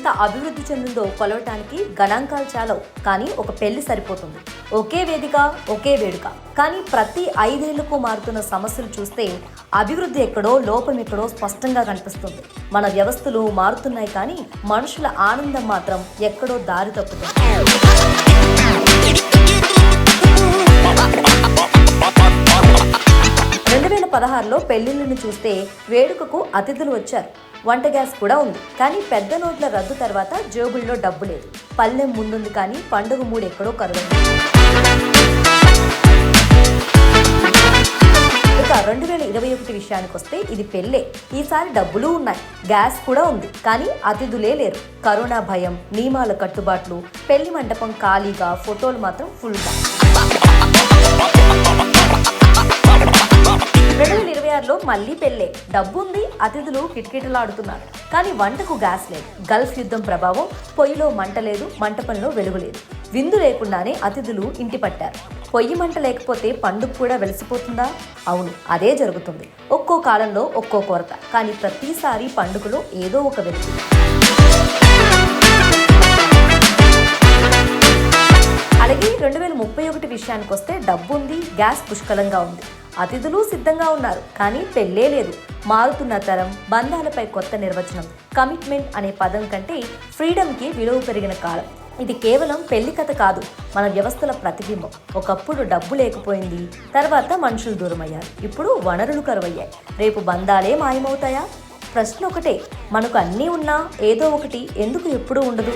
ఎంత అభివృద్ధి చెందిందో కొలవటానికి గణాంకాలు చాలవు, కానీ ఒక పెళ్లి సరిపోతుంది. ఒకే వేదిక, ఒకే వేడుక. కానీ ప్రతి 5 ఏళ్లకు మారుతున్న సమస్యలు చూస్తే అభివృద్ధి ఎక్కడో, లోపం ఎక్కడో స్పష్టంగా కనిపిస్తుంది. మన వ్యవస్థలు మారుతున్నాయి, కానీ మనుషుల ఆనందం మాత్రం ఎక్కడో దారి తప్పుతుంది. 2016లో పెళ్లిళ్ళను చూస్తే వేడుకకు అతిథులు వచ్చారు, వంట గ్యాస్ కూడా ఉంది. కానీ పెద్ద నోట్ల రద్దు తర్వాత జేబుల్లో డబ్బు లేదు. పల్లెం ముందుంది, కానీ పండుగ మూడు ఎక్కడో కరువైంది. ఇక 2021 విషయానికి వస్తే ఇది పెళ్ళే. ఈసారి డబ్బులు ఉన్నాయి, గ్యాస్ కూడా ఉంది, కానీ అతిథులే లేరు. కరోనా భయం, నియమాల కట్టుబాట్లు, పెళ్లి మండపం ఖాళీగా, ఫోటోలు మాత్రం ఫుల్గా. 2026లో మళ్ళీ పెళ్ళే. డబ్బుంది, అతిథులు కిటకిటలాడుతున్నారు, కానీ వంటకు గ్యాస్ లేదు. గల్ఫ్ యుద్ధం ప్రభావం, పొయ్యిలో మంట లేదు, మంటపంలో వెలుగు లేదు. విందు లేకుండానే అతిథులు ఇంటి పట్టారు. పొయ్యి మంట లేకపోతే పండుగ కూడా వెలిసిపోతుందా? అవును, అదే జరుగుతుంది. ఒక్కో కాలంలో ఒక్కో కొరత, కానీ ప్రతిసారి పండుగలో ఏదో ఒక వెలుగు. అలాగే 2031 విషయానికి వస్తే డబ్బు ఉంది, గ్యాస్ పుష్కలంగా ఉంది, అతిథులు సిద్ధంగా ఉన్నారు, కానీ పెళ్ళే లేదు. మారుతున్న తరం, బంధాలపై కొత్త నిర్వచనం, కమిట్మెంట్ అనే పదం కంటే ఫ్రీడమ్కి విలువ పెరిగిన కాలం. ఇది కేవలం పెళ్లి కథ కాదు, మన వ్యవస్థల ప్రతిబింబం. ఒకప్పుడు డబ్బు లేకపోయింది, తర్వాత మనుషులు దూరమయ్యారు, ఇప్పుడు వనరులు కరువయ్యాయి. రేపు బంధాలే మాయమవుతాయా? ప్రశ్న ఒకటే, మనకు అన్నీ ఉన్నా ఏదో ఒకటి ఎందుకు ఎప్పుడూ ఉండదు?